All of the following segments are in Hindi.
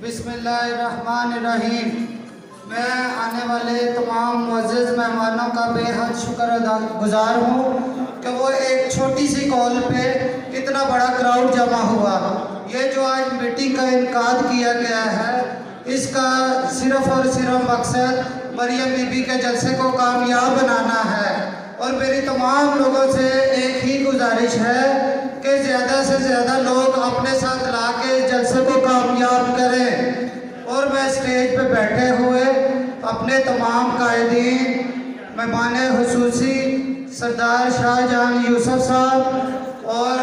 बिस्मिल्लाहिर्रहमानिर्रहीम। मैं आने वाले तमाम मुअज़्ज़िज़ मेहमानों का बेहद शुक्रगुज़ार हूँ कि वो एक छोटी सी कॉल पे इतना बड़ा क्राउड जमा हुआ। ये जो आज मीटिंग का इनकाद किया गया है, इसका सिर्फ़ और सिर्फ मकसद मरियम बीबी के जलसे को कामयाब बनाना है। और मेरी तमाम लोगों से एक ही गुजारिश है कि ज़्यादा से ज़्यादा लोग अपने साथ ला के जलसे को कामयाब करें। और मैं स्टेज पे बैठे हुए अपने तमाम कायदीन, मेहमान हुसूसी सरदार शाहजहान यूसुफ साहब और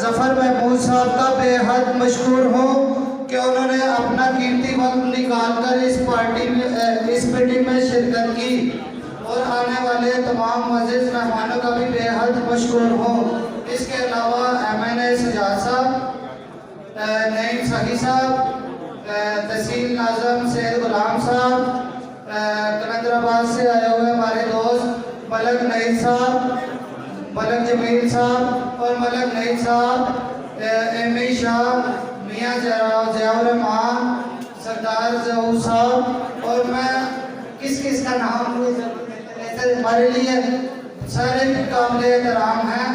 ज़फ़र महमूद साहब का बेहद मशकूर हूँ कि उन्होंने अपना कीमती वक्त निकाल कर इस मीटिंग में शिरकत की। और आने वाले तमाम मुअज़्ज़िज़ मेहमानों का भी बेहद मशकूर हूँ। इसके अलावा MNA सजाद साहब, नईम सही साहब, तहसील नाज़म सैयद गुलाम साहब, कलंदराबाद से आए हुए हमारे दोस्त मलक नईम साहब, मलक जमील साहब और मलक नईम साहब, ME शाह, मियाँ ज़ियाउर रहमान, सरदार ज़हूर साहब। और मैं किस का नाम हमारे लिए सारे काबिल एहतराम हैं।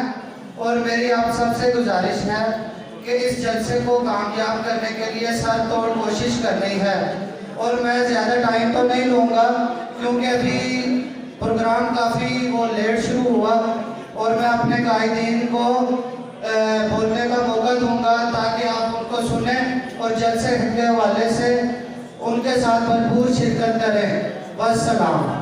और मेरी आप सबसे गुजारिश है कि इस जलसे को कामयाब करने के लिए सर तोड़ कोशिश करनी है। और मैं ज़्यादा टाइम तो नहीं लूँगा क्योंकि अभी प्रोग्राम काफ़ी वो लेट शुरू हुआ। और मैं अपने कायदीन को बोलने का मौका दूँगा ताकि आप उनको सुनें और जलसे के हवाले से उनके साथ भरपूर शिरकत करें। वस्सलाम।